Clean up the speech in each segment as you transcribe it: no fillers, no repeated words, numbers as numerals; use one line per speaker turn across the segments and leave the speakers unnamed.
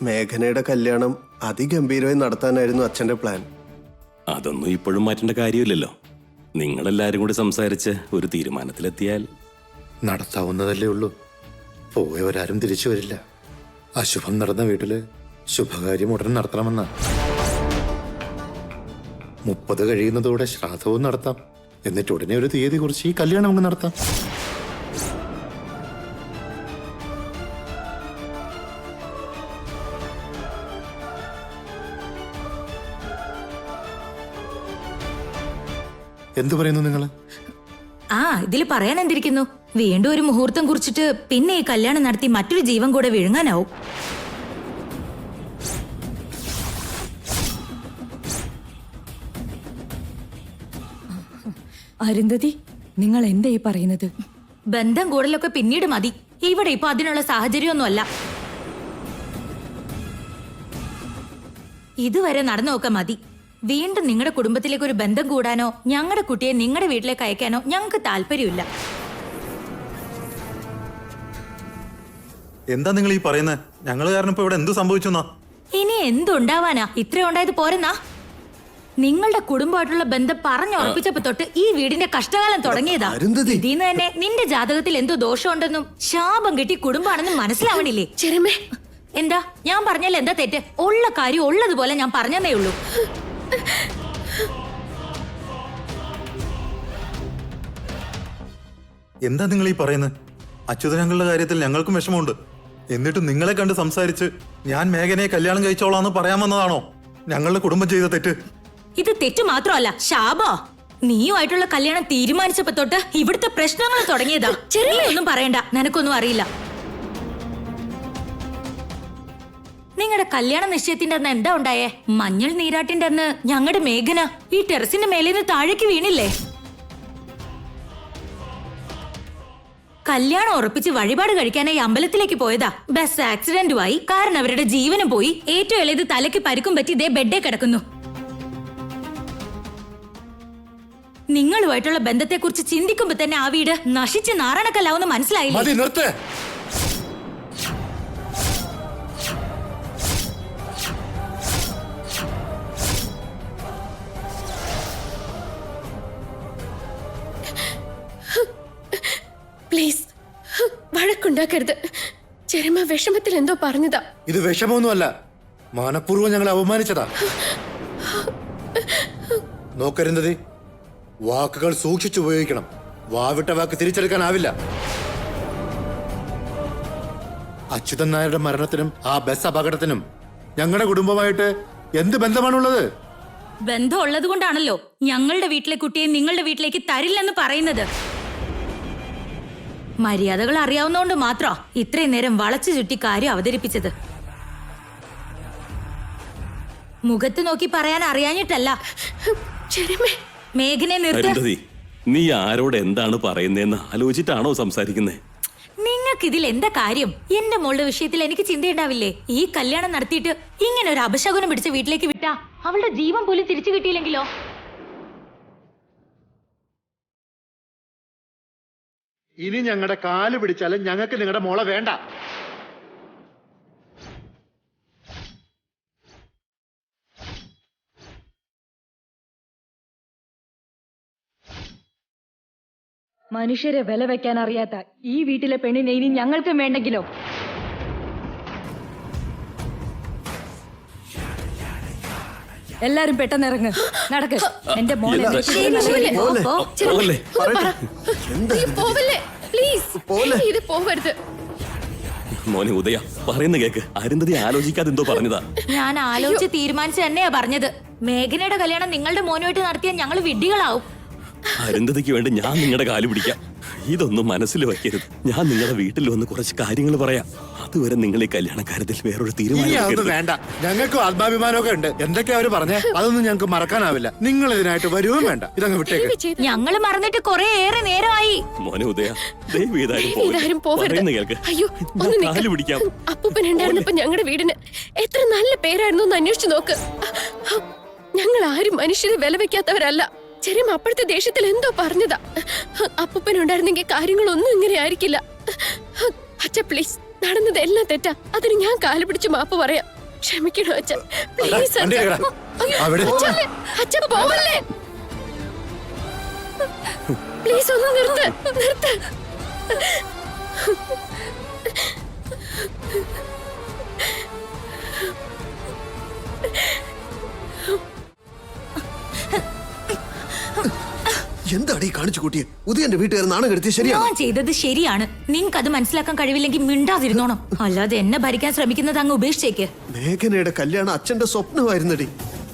മേഘനയുടെ കല്യാണം അതിഗംഭീരമായി നടത്താനായിരുന്നു അച്ഛന്റെ പ്ലാൻ.
അതൊന്നും ഇപ്പോഴും മാറ്റേണ്ട കാര്യമില്ലല്ലോ. നിങ്ങളെല്ലാരും കൂടി സംസാരിച്ച് ഒരു തീരുമാനത്തിലെത്തിയാൽ
നടത്താവുന്നതല്ലേ ഉള്ളൂ. പോയവരാരും തിരിച്ചു വരില്ല. അശുഭം നടന്ന വീട്ടില് ശുഭകാര്യം ഉടൻ നടത്തണമെന്ന 30 കഴിയുന്നതോടെ ശ്രാദ്ധവും നടത്താം. എന്നിട്ട് ഉടനെ ഒരു തീയതി കുറിച്ച് ഈ കല്യാണം നമുക്ക് നടത്താം. എന്തു പറയുന്നു നിങ്ങള്?
ഇതിൽ പറയാൻ എന്തിരിക്കുന്നു? വീണ്ടും ഒരു മുഹൂർത്തം കുറിച്ചിട്ട് പിന്നെ ഈ കല്യാണം നടത്തി മറ്റൊരു ജീവൻ കൂടെ വിഴുങ്ങാനാവും.
അരുന്ധതി, നിങ്ങൾ എന്താ ഈ പറയുന്നത്?
ബന്ധം കൂടലൊക്കെ പിന്നീട് മതി. ഇവിടെ ഇപ്പൊ അതിനുള്ള സാഹചര്യമൊന്നുമല്ല. ഇതുവരെ നടന്നൊക്കെ മതി. വീണ്ടും നിങ്ങളുടെ കുടുംബത്തിലേക്ക് ഒരു ബന്ധം കൂടാനോ ഞങ്ങളുടെ കുട്ടിയെ നിങ്ങളുടെ വീട്ടിലേക്ക് അയക്കാനോ ഞങ്ങൾക്ക് താല്പര്യമില്ല.
എന്താ നിങ്ങൾ ഈ പറയുന്നത്? ഞങ്ങൾ കാരണം ഇപ്പൊ ഇവിടെ എന്ത് സംഭവിച്ചെന്നാ?
ഇനി എന്തുണ്ടാവാനാ? ഇത്ര ഉണ്ടായത് പോരെന്നാ? നിങ്ങളുടെ കുടുംബമായിട്ടുള്ള ബന്ധം പറഞ്ഞുറപ്പിച്ചപ്പോ തൊട്ട് ഈ വീടിന്റെ കഷ്ടകാലം തുടങ്ങിയതാ. ഇതിന്ന് തന്നെ നിന്റെ ജാതകത്തിൽ എന്തോ ദോഷമുണ്ടെന്നും ശാപം കിട്ടി കുടുംബാണെന്നും മനസ്സിലാവണില്ലേ? എന്താ ഞാൻ പറഞ്ഞാൽ എന്താ തെറ്റ്? ഉള്ള കാര്യം ഉള്ളതുപോലെ ഞാൻ പറഞ്ഞതേ ഉള്ളൂ.
എന്താ നിങ്ങൾ ഈ പറയുന്നത്? അച്യുതനങ്ങളുടെ കാര്യത്തിൽ ഞങ്ങൾക്കും വിഷമമുണ്ട്. എന്നിട്ട് നിങ്ങളെ കണ്ട് സംസാരിച്ച് ഞാൻ മേഘനയെ കല്യാണം കഴിച്ചോളാന്ന് പറയാമെന്നതാണോ ഞങ്ങളുടെ കുടുംബം ചെയ്ത തെറ്റ്?
ഇത് തെറ്റു മാത്രമല്ല, ശാപോ. നീയുമായിട്ടുള്ള കല്യാണം തീരുമാനിച്ചപ്പോ തൊട്ട് ഇവിടുത്തെ പ്രശ്നങ്ങൾ തുടങ്ങിയതാ. ഒന്നും പറയണ്ട, നിനക്കൊന്നും അറിയില്ല. നിങ്ങളുടെ കല്യാണ നിശ്ചയത്തിന്റെ അന്ന് എന്താ ഉണ്ടായേ? മഞ്ഞൾ നീരാട്ടിന്റെ അന്ന് ഞങ്ങളുടെ മേഘന ഈ ടെറസിന്റെ മേലേന്ന് താഴേക്ക് വീണില്ലേ? കല്യാണം ഉറപ്പിച്ച് വഴിപാട് കഴിക്കാനായി അമ്പലത്തിലേക്ക് പോയതാ. ബസ് ആക്സിഡന്റുമായി. കാരണം അവരുടെ ജീവനും പോയി. ഏറ്റവും ഇളയത് തലയ്ക്ക് പരിക്കും പറ്റി ഇതേ ബെഡേ കിടക്കുന്നു. നിങ്ങളുമായിട്ടുള്ള ബന്ധത്തെക്കുറിച്ച് ചിന്തിക്കുമ്പോ തന്നെ ആ വീട് നശിച്ച് നാറാണക്കല്ലാവുന്ന മനസ്സിലായില്ലേ?
പ്ലീസ്, വഴക്കുണ്ടാക്കരുത്. ചെറുമ വിഷമത്തിൽ എന്തോ പറഞ്ഞതാ.
ഇത് വിഷമമൊന്നുമല്ല, മനഃപൂർവ്വം ഞങ്ങൾ അവമാനിച്ചതാ. നോക്കരുന്നത്, വാക്കുകൾ സൂക്ഷിച്ചുപയോഗിക്കണം. വാവിട്ട വാക്ക് തിരിച്ചെടുക്കാനാവില്ല. അച്യുതൻ നായരുടെ മരണത്തിനും ആ ബസ് അപകടത്തിനും ഞങ്ങളുടെ കുടുംബമായിട്ട് എന്ത് ബന്ധമാണുള്ളത്?
ബന്ധം ഉള്ളത് കൊണ്ടാണല്ലോ ഞങ്ങളുടെ വീട്ടിലെ കുട്ടിയെ നിങ്ങളുടെ വീട്ടിലേക്ക് തരില്ലെന്ന് പറയുന്നത്. മര്യാദകൾ അറിയാവുന്നതുകൊണ്ട് മാത്രോ ഇത്രയും നേരം വളച്ചു ചുറ്റി കാര്യം അവതരിപ്പിച്ചത്. മുഖത്ത് നോക്കി പറയാൻ അറിയാഞ്ഞിട്ടല്ല. മേഘനെ നിർത്തി.
നീ ആരോട് എന്താണ് പറയുന്നതെന്ന് ആലോചിച്ചിട്ടാണോ സംസാരിക്കുന്നത്?
നിങ്ങൾക്കിതിൽ എന്താ കാര്യം? എന്റെ മോളുടെ വിഷയത്തിൽ എനിക്ക് ചിന്തയുണ്ടാവില്ലേ? ഈ കല്യാണം നടത്തിയിട്ട് ഇങ്ങനെ ഒരു അപശകുനം പിടിച്ച വീട്ടിലേക്ക് വിട്ടാ അവളുടെ ജീവൻ പോലും തിരിച്ചു കിട്ടിയില്ലെങ്കിലോ?
ഇനി ഞങ്ങളുടെ കാല് പിടിച്ചാലും ഞങ്ങൾക്ക് നിങ്ങളുടെ മോളെ വേണ്ട.
മനുഷ്യരെ വില വെക്കാൻ അറിയാത്ത ഈ വീട്ടിലെ പെണ്ണിനെ ഇനി ഞങ്ങൾക്കും വേണ്ടെങ്കിലോ? എല്ലാരും പെട്ടെന്ന് ഇറങ്ങ്, നടക്ക്. എന്റെ മോനെ
മോനെ ഉദയ പറയുന്ന കേക്ക്. അരുന്ധതി ആലോചിക്കാതെ എന്തോ പറഞ്ഞതാ.
ഞാൻ ആലോചിച്ച് തീരുമാനിച്ചു തന്നെയാ പറഞ്ഞത്. മേഘനയുടെ കല്യാണം നിങ്ങളുടെ മോനുമായിട്ട് നടത്തിയാൽ ഞങ്ങൾ വിഡ്ഢികളാവും.
അരുന്ധതിക്ക് വേണ്ടി ഞാൻ നിങ്ങളുടെ കാല് പിടിക്കാം. ഇതൊന്നും മനസ്സിൽ വയ്ക്കരുത്. ഞാൻ നിങ്ങളുടെ വീട്ടിൽ വന്ന് കുറച്ച് കാര്യങ്ങൾ പറയാം. അതുവരെ നിങ്ങൾ ഈ കല്യാണക്കാര്യത്തിൽ വേറൊരു തീരുമാനം
വേണ്ട. ഞങ്ങൾക്ക് ആത്മാഭിമാനമൊക്കെ ഉണ്ട്. എന്തൊക്കെയാ അവര് പറഞ്ഞേ, അതൊന്നും ഞങ്ങൾക്ക് മറക്കാനാവില്ല. നിങ്ങൾ ഇതിനായിട്ട് വരുവും വേണ്ട. ഇതങ്ങ് വിട്ടേക്ക്.
ഞങ്ങൾ മറന്നിട്ട് കുറെ ഏറെ നേരമായി.
മോനെ ഉദയ,
അപ്പൂപ്പൻ ഉണ്ടായിരുന്നപ്പോ ഞങ്ങളുടെ വീടിന് എത്ര നല്ല പേരായിരുന്നു എന്ന് അന്വേഷിച്ചു നോക്ക്. ഞങ്ങൾ ആരും മനുഷ്യരെ വില വെക്കാത്തവരല്ല. ചെറിയ അപ്പോഴത്തെ ദേഷ്യത്തിൽ എന്തോ പറഞ്ഞതാ. അപ്പൂപ്പൻ ഉണ്ടായിരുന്നെങ്കിൽ കാര്യങ്ങളൊന്നും ഇങ്ങനെ ആയിരിക്കില്ല. അച്ഛ പ്ലീസ്, നടന്നതെല്ലാം തെറ്റാ. അതിന് ഞാൻ കാല് പിടിച്ച് മാപ്പ് പറയാം. ക്ഷമിക്കണോ അച്ഛൻ? പ്ലീസ്
വണ്ടി എടുക്കടാ. അവിടെ.
അച്ഛൻ പോവല്ലേ? പ്ലീസ് ഒന്ന് നിർത്ത്.
എന്താണ് ഈ കാണിച്ചു കൂട്ടിയെ? ഉദയന്റെ വീട്ടുകാർ നാണം കെടുത്തിയ ശരിയാണ്.
ഞാൻ ചെയ്തത് ശരിയാണ്. നിങ്ങൾക്ക് അത് മനസ്സിലാക്കാൻ കഴിവില്ലെങ്കിൽ മിണ്ടാതിരുന്നോണം. അല്ലാതെ എന്നെ ഭരിക്കാൻ ശ്രമിക്കുന്നത് അങ്ങ് ഉപേക്ഷിച്ചേക്ക്.
മേഘനയുടെ കല്യാണം അച്ഛന്റെ സ്വപ്നമായിരുന്നടി.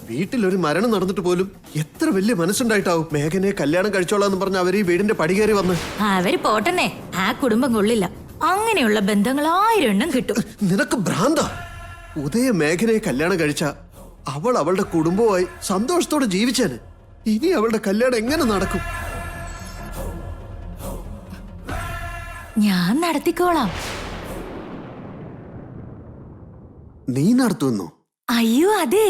വീട്ടിലൊരു മരണം നടന്നിട്ട് പോലും എത്ര വലിയ മനസ്സുണ്ടായിട്ടാവും മേഘനെ കല്യാണം കഴിച്ചോളാന്ന് പറഞ്ഞ് അവർ ഈ വീടിന്റെ പടി കയറി വന്ന്.
അവര് പോട്ടെന്നേ, ആ കുടുംബം കൊള്ളില്ല. അങ്ങനെയുള്ള ബന്ധങ്ങൾ 1000 എണ്ണം കിട്ടും.
നിനക്ക് ഭ്രാന്ത. ഉദയ മേഘനയെ കല്യാണം കഴിച്ച അവൾ അവളുടെ കുടുംബവുമായി സന്തോഷത്തോടെ ജീവിച്ചേന്. ഇനി അവളുടെ കല്യാണം എങ്ങനെ നടക്കും?
ഞാൻ നടത്തിക്കോളാം.
നീ നടത്തുന്നു?
അയ്യോ അതെ,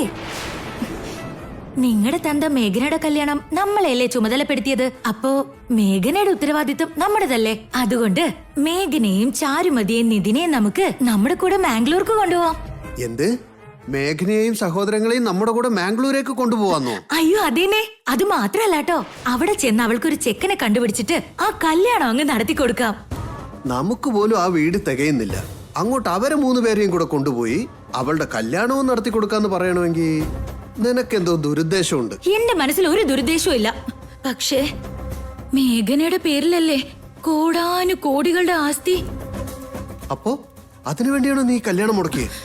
നിങ്ങളുടെ തന്ത മേഘനയുടെ കല്യാണം നമ്മളെയല്ലേ ചുമതലപ്പെടുത്തിയത്. അപ്പോ മേഘനയുടെ ഉത്തരവാദിത്വം നമ്മുടേതല്ലേ. അതുകൊണ്ട് മേഘനയും ചാരുമതിയെയും നിതിനെയും നമുക്ക് നമ്മുടെ കൂടെ മാംഗ്ലൂർക്ക് കൊണ്ടുപോവാം.
എന്ത്? മേഘനയെയും സഹോദരങ്ങളെയും നമ്മുടെ കൂടെ മാംഗ്ലൂരേക്ക് കൊണ്ടുപോവാന്നോ?
അയ്യോ അതേനെ, അത് മാത്രല്ല കേട്ടോ. അവിടെ ചെന്ന് അവൾക്കൊരു ചെക്കനെ കണ്ടുപിടിച്ചിട്ട് ആ കല്യാണം അങ്ങ് നടത്തി കൊടുക്കാം.
നമുക്ക് പോലും ആ വീട് തികയുന്നില്ല. അങ്ങോട്ട് അവരെ 3 പേരെയും കൂടെ കൊണ്ടുപോയി അവളുടെ കല്യാണവും നടത്തി കൊടുക്കാന്ന് പറയണമെങ്കിൽ നിനക്കെന്തോ ദുരുദ്ദേശമുണ്ട്.
എന്റെ മനസ്സിൽ ഒരു ദുരുദ്ദേശവും ഇല്ല. പക്ഷേ മേഘനയുടെ പേരിലല്ലേ കോടാനുകോടികളുടെ ആസ്തി.
അപ്പോ അതിനുവേണ്ടിയാണോ നീ കല്യാണം മുടക്കിയത്?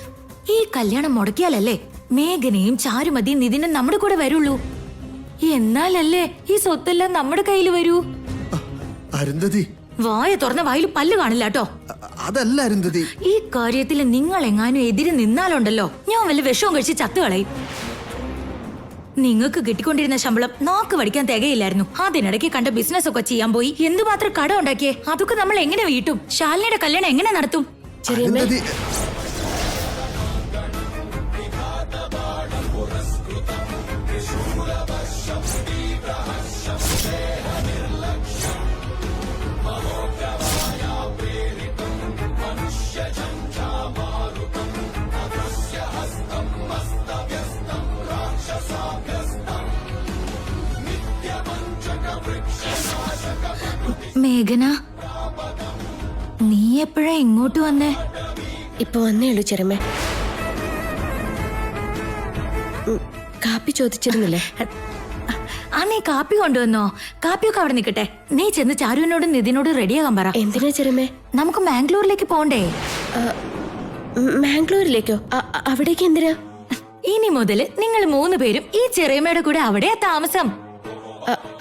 ഈ കല്യാണം മുടക്കിയാലല്ലേ മേഘനയും ചാരുമതിയും നിതിനും നമ്മുടെ കൂടെ വരുള്ളൂ. എന്നാലല്ലേ ഈ സ്വത്തെല്ലാം നമ്മുടെ കയ്യിൽ വരൂ.
അരുന്ധതി,
വായ തുറന്ന വായിൽ പല്ല് കാണില്ല കേട്ടോ.
അതല്ല അരുന്ധതി. ഈ
കാര്യത്തിൽ നിങ്ങൾ എങ്ങാനും എതിര് നിന്നാലുണ്ടല്ലോ, ഞാൻ വല്ല വിഷവും കഴിച്ച് ചത്തുകളയും. നിങ്ങൾക്ക് കിട്ടിക്കൊണ്ടിരുന്ന ശമ്പളം നാക്ക് വടിക്കാൻ തികയില്ലായിരുന്നു. അതിനിടയ്ക്ക് കണ്ട ബിസിനസ് ഒക്കെ ചെയ്യാൻ പോയി എന്തുമാത്രം കടം ഉണ്ടാക്കിയേ. അതൊക്കെ നമ്മൾ എങ്ങനെ വീട്ടും? ശാലിനിയുടെ കല്യാണം എങ്ങനെ നടത്തും?
അരുന്ധതി,
മേഘന, നീ എപ്പോഴാ ഇങ്ങോട്ട് വന്നേ?
ഇപ്പൊ വന്നേ ഉള്ളൂ ചെറുമേ. കാപ്പി ചോദിച്ചിരുന്നില്ലേ?
ആ നീ കാപ്പി കൊണ്ടുവന്നോ? കാപ്പിയൊക്കെ അവിടെ നിൽക്കട്ടെ. നീ ചെന്ന് ചാരുവിനോടും നിതിനോടും റെഡിയാകാൻ പറ.
എന്തിനാ ചെറുമേ?
നമുക്ക് മാംഗ്ലൂരിലേക്ക് പോണ്ടേ?
മാംഗ്ലൂരിലേക്കോ? അവിടേക്ക് എന്തിനാ?
ഇനി മുതല് നിങ്ങൾ 3 പേരും ഈ ചെറിയമ്മയുടെ കൂടെ അവിടെയാ താമസം.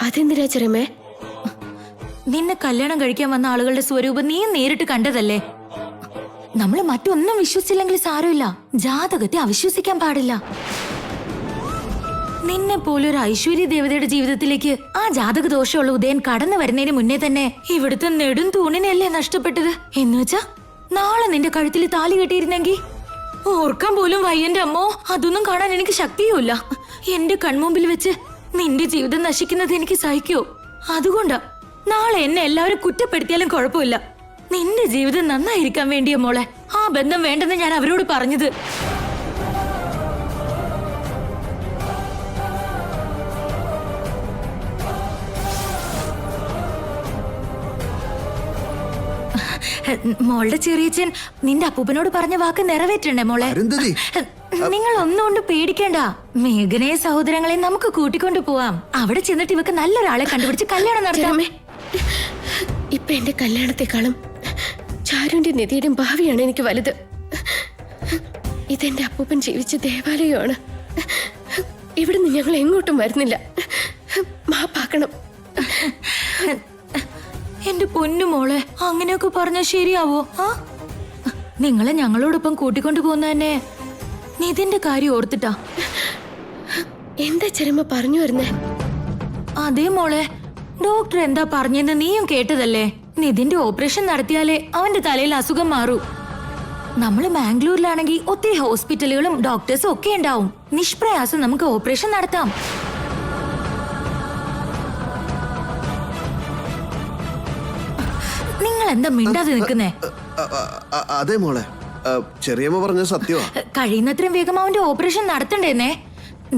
അതെന്തിനാ ചെറുമേ?
നിന്നെ കല്യാണം കഴിക്കാൻ വന്ന ആളുകളുടെ സ്വരൂപം നീ നേരിട്ട് കണ്ടതല്ലേ. നമ്മൾ മറ്റൊന്നും വിശ്വസിച്ചില്ലെങ്കിൽ സാരമില്ല, ജാതകത്തെ അവിശ്വസിക്കാൻ പാടില്ല. നിന്നെ പോലൊരു ഐശ്വര്യ ദേവതയുടെ ജീവിതത്തിലേക്ക് ആ ജാതക ദോഷമുള്ള ഉദയൻ കടന്നു വരുന്നതിന് മുന്നേ തന്നെ ഇവിടുത്തെ നെടും തൂണിനല്ലേ നഷ്ടപ്പെട്ടത്. എന്നുവെച്ചാ നാളെ നിന്റെ കഴുത്തിൽ താലി കെട്ടിയിരുന്നെങ്കിൽ ഓർക്കാൻ പോലും വയ്യന്റെ അമ്മോ. അതൊന്നും കാണാൻ എനിക്ക് ശക്തിയുമില്ല. എന്റെ കൺമുമ്പിൽ വെച്ച് നിന്റെ ജീവിതം നശിക്കുന്നത് എനിക്ക് സഹിക്കോ. അതുകൊണ്ടാ നാളെ എന്നെ എല്ലാവരും കുറ്റപ്പെടുത്തിയാലും കുഴപ്പമില്ല. നിന്റെ ജീവിതം നന്നായിരിക്കാൻ വേണ്ടിയ മോളെ ആ ബന്ധം വേണ്ടെന്ന് ഞാൻ അവരോട് പറഞ്ഞത്. മോളുടെ ചെറിയച്ഛൻ നിന്റെ അപ്പൂപ്പനോട് പറഞ്ഞ വാക്ക് നിറവേറ്റണ്ടേ മോളെ? നിങ്ങൾ ഒന്നുകൊണ്ട് പേടിക്കണ്ട. മേഘനയെ സഹോദരങ്ങളെ നമുക്ക് കൂട്ടിക്കൊണ്ടു പോവാം. അവിടെ ചെന്നിട്ട് ഇവക്ക് നല്ലൊരാളെ കണ്ടുപിടിച്ച് കല്യാണം നടത്താമേ.
ഇപ്പൊ എന്റെ കല്യാണത്തെക്കാളും ചാരുവിന്റെ നിധിയുടെയും ഭാവിയാണ് എനിക്ക് വലുത്. ഇതെന്റെ അപ്പൂപ്പൻ ജീവിച്ച ദേവാലയമാണ്. ഇവിടുന്ന് ഞങ്ങൾ എങ്ങോട്ടും വരുന്നില്ല. മാപ്പാക്കണം.
എന്റെ പൊന്നു മോളെ, അങ്ങനെയൊക്കെ പറഞ്ഞാൽ ശരിയാവോ? നിങ്ങളെ ഞങ്ങളോടൊപ്പം കൂട്ടിക്കൊണ്ടു പോകുന്ന തന്നെ നിതിന്റെ കാര്യം ഓർത്തിട്ടാ.
എന്താ ചെറുമ പറഞ്ഞു വരുന്നേ?
അതേ മോളെ, ഡോക്ടർ എന്താ പറഞ്ഞെന്ന് നീയും കേട്ടതല്ലേ. നിതിന്റെ ഓപ്പറേഷൻ നടത്തിയാലേ അവന്റെ തലയിൽ അസുഖം മാറൂ. നമ്മള് മാംഗ്ലൂരിലാണെങ്കിൽ ഒത്തിരി ഹോസ്പിറ്റലുകളും ഡോക്ടേഴ്സും ഒക്കെ ഉണ്ടാവും. നിഷ്പ്രയാസം നമുക്ക് ഓപ്പറേഷൻ നടത്താം. നിങ്ങൾ എന്താ മിണ്ടാതെ നിൽക്കുന്നേ?
അതെ മോളെ, ചെറിയമ്മ പറഞ്ഞ സത്യമാ.
കഴിയുന്നത്രയും വേഗം അവന്റെ ഓപ്പറേഷൻ നടത്തണ്ടേന്നേ.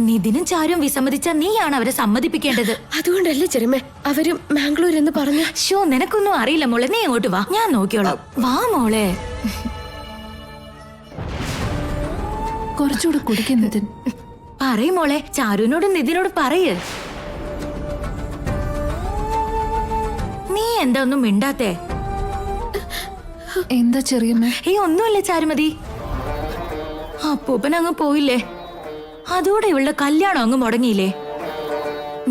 നിതിനും ചാരും വിസമ്മതിച്ച നീയാണ് അവരെ സമ്മതിപ്പിക്കേണ്ടത്.
അതുകൊണ്ടല്ലേ ചെറിയമ്മേ അവര് മാംഗ്ലൂർ എന്ന് പറഞ്ഞു.
ഷോ, നിനക്കൊന്നും അറിയില്ല മോളെ, നീ ഇങ്ങോട്ട് വാ, ഞാൻ നോക്കിയോളാം. വാ മോളെ.
കുറച്ചുകൂടെ കുടിക്കുന്നത്.
പറയ് മോളെ, ചാരുവിനോടും നിതിനോടും പറയ്. നീ എന്താ ഒന്നും മിണ്ടാത്തേ?
എന്താ ചെറിയമ്മ?
ഒന്നുമില്ല ചാരുമതി. അപ്പൂപ്പൻ അങ്ങ് പോയില്ലേ, അതോടെ ഇവളുടെ കല്യാണം അങ്ങ് മുടങ്ങിയില്ലേ.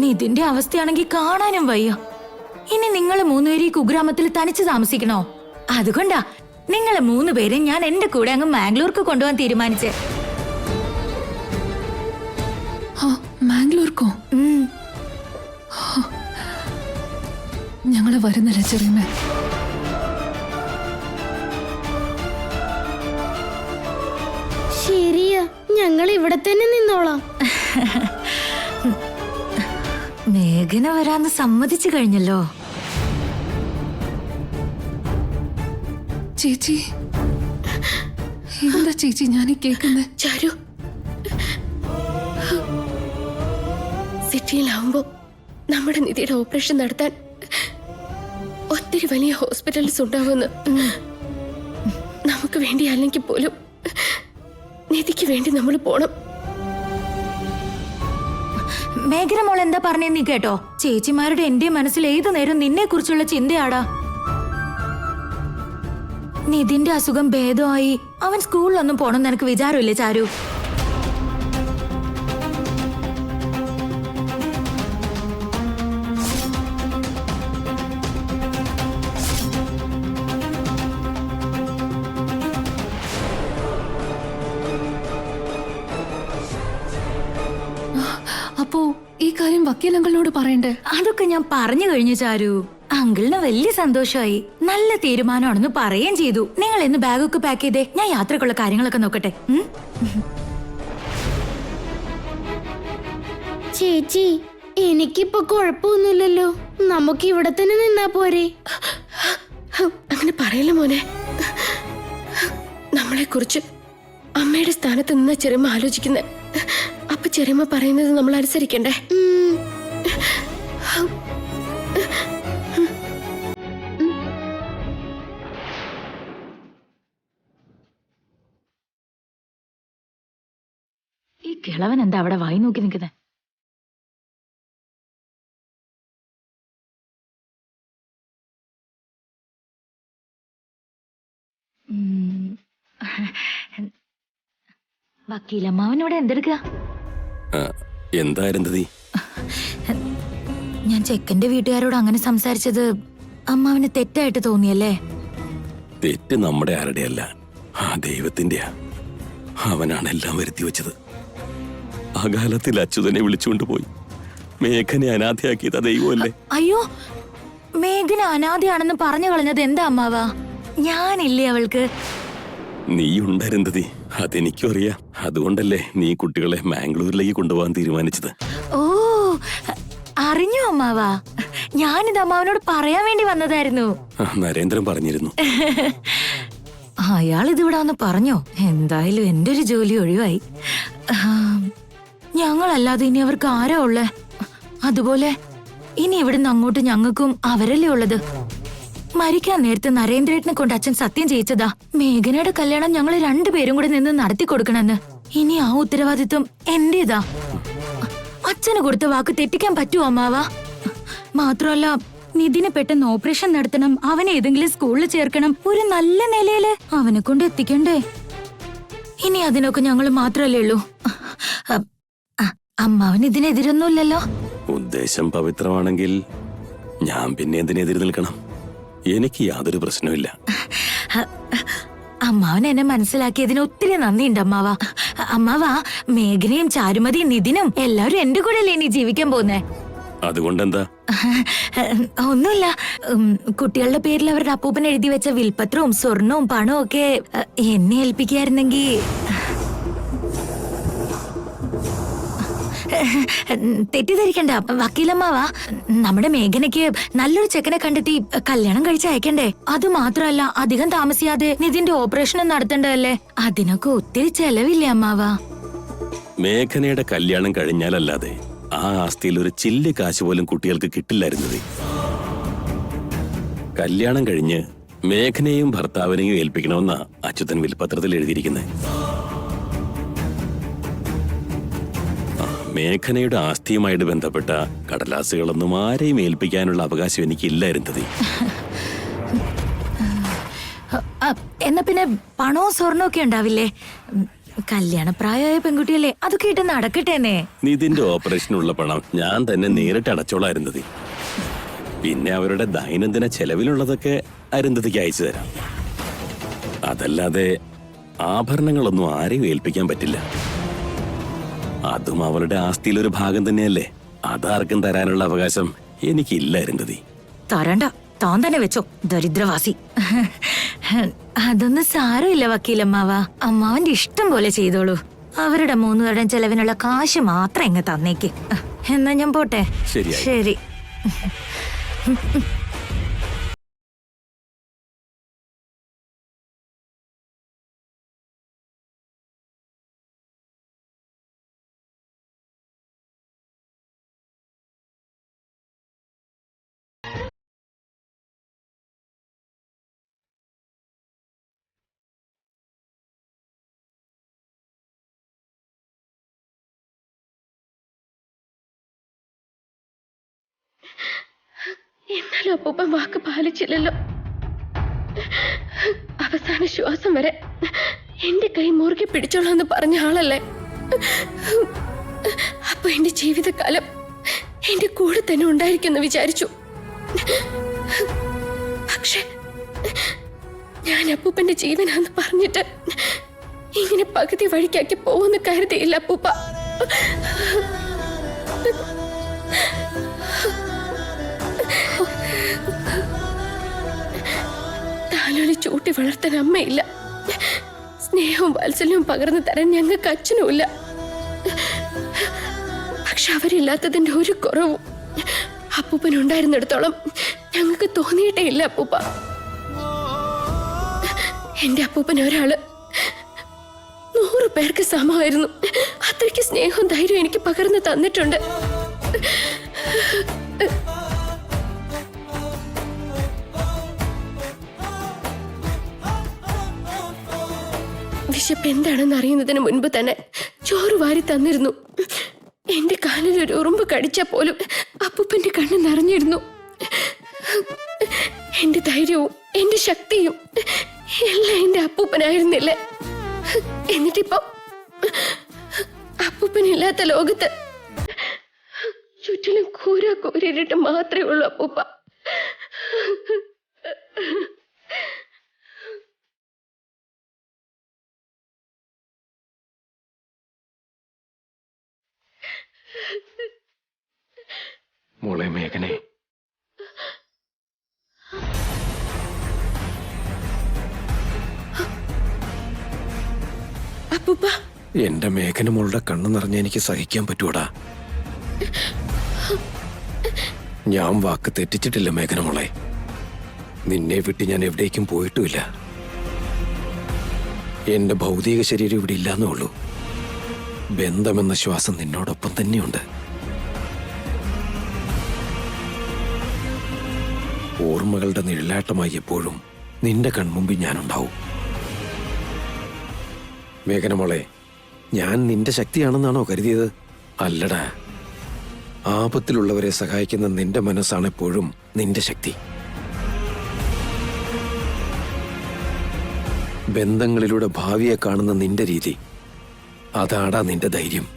നിതിന്റെ അവസ്ഥയാണെങ്കിൽ കാണാനും വയ്യ. ഇനി നിങ്ങൾ മൂന്നുപേരും ഈ കുഗ്രാമത്തിൽ തനിച്ച് താമസിക്കണോ? അതുകൊണ്ടാ നിങ്ങൾ മൂന്നുപേരെ ഞാൻ എന്റെ കൂടെ അങ്ങ് മാംഗ്ലൂർക്ക് കൊണ്ടുപോകാൻ തീരുമാനിച്ചേ.
മാംഗ്ലൂർക്കോ? ഞങ്ങള് വരുന്നില്ല ചെറിയമ്മ.
ശരിയാ, ഞങ്ങൾ ഇവിടെ തന്നെ നിന്നോളാം.
മേഘന വരാന്ന് സമ്മതിച്ചു കഴിഞ്ഞല്ലോ.
ചേച്ചി, എന്താ ചേച്ചി ഞാൻ കേൾക്കുന്നത്?
ചാരു, സിറ്റിയിലാവുമ്പോ നമ്മുടെ നിധിയുടെ ഓപ്പറേഷൻ നടത്താൻ ഒത്തിരി വലിയ ഹോസ്പിറ്റൽസ് ഉണ്ടാവുമെന്ന്. നമുക്ക് വേണ്ടി അല്ലെങ്കിൽ പോലും നിധിക്ക് വേണ്ടി നമ്മൾ പോണം.
മേഘന മോൾ എന്താ പറഞ്ഞേ നീ കേട്ടോ? ചേച്ചിമാരുടെ എന്റെ മനസ്സിൽ ഏതു നേരം നിന്നെ കുറിച്ചുള്ള ചിന്തയാടാ. നിതിന്റെ അസുഖം ഭേദമായി അവൻ സ്കൂളിലൊന്നും പോണെന്ന് നിനക്ക് വിചാരമില്ലേ ചാരു?
അപ്പോ ഈ കാര്യം വക്കീലങ്കളോട് പറയണ്ടേ?
അതൊക്കെ ഞാൻ പറഞ്ഞു കഴിഞ്ഞു ചാരു. അങ്കിളിന് വലിയ സന്തോഷമായി. നല്ല തീരുമാനമാണെന്ന് പറയുകയും ചെയ്തു. നിങ്ങൾ എന്ന് ബാഗൊക്കെ പാക്ക് ചെയ്തേ, ഞാൻ യാത്രക്കുള്ള കാര്യങ്ങളൊക്കെ നോക്കട്ടെ.
ചേച്ചി, എനിക്കിപ്പോ കുഴപ്പമൊന്നുമില്ലല്ലോ, നമുക്ക് ഇവിടെ തന്നെ നിന്നാ പോരെ?
അങ്ങനെ പറയല മോനെ. നമ്മളെ കുറിച്ച് അമ്മയുടെ സ്ഥാനത്ത് നിന്ന ചെറിയമ്മ ആലോചിക്കുന്നെ. അപ്പൊ ചെറിയമ്മ പറയുന്നത് നമ്മൾ അനുസരിക്കണ്ടേ?
ഈ കിളവൻ എന്താ അവിടെ വായി നോക്കി നിൽക്കുന്നത്? വക്കീലമ്മാവനോട് എന്തെടുക്കുക?
എന്തായിരുന്നതീ?
ഞാൻ ചെക്കന്റെ വീട്ടുകാരോട് അങ്ങനെ സംസാരിച്ചത് അമ്മാവന് തെറ്റായിട്ട് തോന്നിയല്ലേ?
തെറ്റ് നമ്മുടെ ആരുടെയല്ല, ആ ദൈവത്തിന്റെയാ. അവനാണ് എല്ലാം വരുത്തി വെച്ചത്. ആ കാലത്തിൽ അച്യുതനെ വിളിച്ചുകൊണ്ട് പോയി മേഘനെ അനാഥയാക്കിയത് ദൈവമല്ലേ?
അയ്യോ, മേഘന അനാഥയാണെന്ന് പറഞ്ഞു കളഞ്ഞത് എന്താ അമ്മാവാ? ഞാനില്ലേ അവൾക്ക്?
നീ ഉണ്ടായിരുന്നതീ, അതെനിക്കും അറിയാം. അതുകൊണ്ടല്ലേ നീ കുട്ടികളെ മാംഗ്ലൂരിലേക്ക് കൊണ്ടുപോകാൻ തീരുമാനിച്ചത്.
ഓ, അറിഞ്ഞു അമ്മാവാ. ഞാനിത് അമ്മാവനോട് പറയാൻ വേണ്ടി വന്നതായിരുന്നു.
നരേന്ദ്രൻ പറഞ്ഞിരുന്നു.
അയാൾ ഇതിവിടെ വന്ന് പറഞ്ഞോ? എന്തായാലും എന്റെ ഒരു ജോലി ഒഴിവായി. ഞങ്ങളല്ലാതെ ഇനി അവർക്ക് ആരാ ഉള്ളേ? അതുപോലെ ഇനി ഇവിടുന്ന് അങ്ങോട്ട് ഞങ്ങൾക്കും അവരല്ലേ ഉള്ളത്. മരിക്കാൻ നേരത്തെ നരേന്ദ്രേട്ടനെ കൊണ്ട് അച്ഛൻ സത്യം ചെയ്യിച്ചതാ, മേഘനയുടെ കല്യാണം ഞങ്ങൾ രണ്ടുപേരും കൂടെ നിന്ന് നടത്തി കൊടുക്കണമെന്ന്. ഇനി ആ ഉത്തരവാദിത്വം എന്റേതാ. അച്ഛന് കൊടുത്ത വാക്ക് തെറ്റിക്കാൻ പറ്റുമോ അമ്മാവാ? മാത്രമല്ല, നിതിനെ പെട്ടെന്ന് ഓപ്പറേഷൻ നടത്തണം, അവനെ ഏതെങ്കിലും സ്കൂളിൽ ചേർക്കണം, ഒരു നല്ല നിലയില് അവനെ കൊണ്ട് എത്തിക്കണ്ടേ? ഇനി അതിനൊക്കെ ഞങ്ങൾ മാത്രല്ലേ ഉള്ളൂ. അമ്മാവൻ ഇതിനെതിരൊന്നുമില്ലല്ലോ?
ഉദ്ദേശം പവിത്രമാണെങ്കിൽ ഞാൻ പിന്നെ എന്തിനെതിര് നിൽക്കണം? എനിക്ക് യാതൊരു പ്രശ്നമില്ല.
അമ്മാവൻ എന്നെ മനസ്സിലാക്കിയതിന് ഒത്തിരി നന്ദിയുണ്ട് അമ്മാവാ. അമ്മാവാ, മേഘനയും ചാരുമതിയും നിതിനും എല്ലാവരും എന്റെ കൂടെ അല്ലേ ഇനി ജീവിക്കാൻ പോകുന്നേ?
അതുകൊണ്ടെന്താ?
ഒന്നുമില്ല. കുട്ടികളുടെ പേരിൽ അവരുടെ അപ്പൂപ്പൻ എഴുതി വെച്ച വിൽപത്രവും സ്വർണവും പണവും ഒക്കെ എന്നെ ഏൽപ്പിക്കായിരുന്നെങ്കിൽ. തെറ്റിദ്ധരിക്കണ്ട വക്കീലമ്മാവാ. നമ്മുടെ മേഘനയ്ക്ക് നല്ലൊരു ചെക്കനെ കണ്ടെത്തി കല്യാണം കഴിച്ച് അയക്കണ്ടേ. അത് മാത്രല്ല അധികം താമസിയാതെ നിതിന്റെ ഓപ്പറേഷനും നടത്തണ്ടല്ലേ. അതിനൊക്കെ ഒത്തിരി ചെലവില്ലേ അമ്മാവാ.
മേഘനയുടെ കല്യാണം കഴിഞ്ഞാലല്ലാതെ ആ ആസ്തിയിൽ ഒരു ചില്ല് കാശ് പോലും കുട്ടികൾക്ക് കിട്ടില്ലായിരുന്നത്. കല്യാണം കഴിഞ്ഞ് മേഘനയും ഭർത്താവിനെയും ഏൽപ്പിക്കണമെന്നാ അച്യുതൻ വിൽപത്രത്തിൽ എഴുതിയിരിക്കുന്നത്. മേഘനയുടെ ആസ്തിയുമായിട്ട് ബന്ധപ്പെട്ട കടലാസുകളൊന്നും ആരെയും ഏൽപ്പിക്കാനുള്ള അവകാശം എനിക്കില്ലായിരുന്നത്.
എന്നാ പിന്നെ പണവും സ്വർണവും ഒക്കെ ഉണ്ടാവില്ലേ? കല്യാണപ്രായമായ പെൺകുട്ടിയല്ലേ, അതൊക്കെ ഇട്ട് നടക്കട്ടെന്നെ.
നിതിന്റെ ഓപ്പറേഷനുള്ള പണം ഞാൻ തന്നെ നേരിട്ട് അടച്ചോളായിരുന്നത്. പിന്നെ അവരുടെ ദൈനംദിന ചെലവിലുള്ളതൊക്കെ അരുന്ധതിക്ക് അയച്ചു തരാം. അതല്ലാതെ ആഭരണങ്ങളൊന്നും ആരെയും ഏൽപ്പിക്കാൻ പറ്റില്ല. അതും അവളുടെ ആസ്തിയിലൊരു ഭാഗം തന്നെയല്ലേ. അതാർക്കും തരാനുള്ള അവകാശം എനിക്കില്ല അരുന്ധതി.
തരണ്ട, താൻ തന്നെ വെച്ചോ ദരിദ്രവാസി. അതൊന്നും സാരമില്ല വക്കീലമ്മാവ. അമ്മാവന്റെ ഇഷ്ടം പോലെ ചെയ്തോളൂ. അവരുടെ 3 പേരുടെയും ചെലവിനുള്ള കാശ് മാത്രം ഇങ്ങ് തന്നേക്ക്. എന്നാ ഞാൻ പോട്ടെ. ശരി.
എന്നാലും അപ്പൂപ്പൻ വാക്ക് പാലിച്ചില്ലല്ലോ. അവസാന ശ്വാസം വരെ എന്റെ കൈ മുറുകെ പിടിച്ചോളാന്ന് പറഞ്ഞ ആളല്ലേ. അപ്പൊ എന്റെ ജീവിതകാലം എന്റെ കൂടെ തന്നെ ഉണ്ടായിരിക്കുമെന്ന് വിചാരിച്ചു. പക്ഷെ ഞാൻ അപ്പൂപ്പന്റെ ജീവനാന്ന് പറഞ്ഞിട്ട് ഇങ്ങനെ പകുതി വഴിക്കാക്കി പോവെന്ന് കരുതിയില്ല അപ്പൂപ്പ. താലോലി ചൂട്ടി വളർത്താൻ അമ്മയില്ല. സ്നേഹവും വാത്സല്യവും പകർന്നു തരാൻ ഞങ്ങൾക്ക് അച്ഛനുമില്ല. പക്ഷെ അവരില്ലാത്തതിന്റെ ഒരു കുറവും അപ്പൂപ്പനുണ്ടായിരുന്നിടത്തോളം ഞങ്ങൾക്ക് തോന്നിയിട്ടേ ഇല്ല അപ്പൂപ്പ. എന്റെ അപ്പൂപ്പൻ ഒരാള് 100 പേർക്ക് സമമായിരുന്നു. അത്രയ്ക്ക് സ്നേഹവും ധൈര്യവും എനിക്ക് പകർന്നു തന്നിട്ടുണ്ട്. വിശപ്പ് എന്താണെന്ന് അറിയുന്നതിന് മുൻപ് തന്നെ ചോറ് വാരി തന്നിരുന്നു. എന്റെ കാലിൽ ഒരു ഉറുമ്പ് കടിച്ചാ പോലും അപ്പൂപ്പന്റെ കണ്ണ് നിറഞ്ഞിരുന്നു. എന്റെ ധൈര്യവും എന്റെ ശക്തിയും എല്ലാം എന്റെ അപ്പൂപ്പനായിരുന്നില്ലേ. എന്നിട്ടിപ്പോ അപ്പൂപ്പനില്ലാത്ത ലോകത്ത് ചുറ്റിലും കൂരിട്ട് മാത്രമേ ഉള്ളൂ അപ്പൂപ്പ.
മോളെ മേഘനെ,
അപ്പൂപ്പ,
എന്റെ മേഘന മോളുടെ കണ്ണു നിറഞ്ഞ എനിക്ക് സഹിക്കാൻ പറ്റൂടാ. ഞാൻ വാക്ക് തെറ്റിച്ചിട്ടില്ല മേഘന മോളെ. നിന്നെ വിട്ട് ഞാൻ എവിടേക്കും പോയിട്ടുമില്ല. എന്റെ ഭൗതിക ശരീരം ഇവിടെ ഇല്ലാന്നേ ഉള്ളൂ. ബന്ധമെന്ന ശ്വാസം നിന്നോടൊപ്പം തന്നെയുണ്ട്. ഓർമ്മകളുടെ നിഴലാട്ടമായി എപ്പോഴും നിന്റെ കൺമുമ്പിൽ ഞാനുണ്ടാവും. മേഘന മോളെ, ഞാൻ നിന്റെ ശക്തിയാണെന്നാണോ കരുതിയത്? അല്ലടാ, ആപത്തിലുള്ളവരെ സഹായിക്കുന്ന നിന്റെ മനസ്സാണ് എപ്പോഴും നിന്റെ ശക്തി. ബന്ധങ്ങളിലൂടെ ഭാവിയെ കാണുന്ന നിന്റെ രീതി, അതാടാ നിന്റെ ധൈര്യം.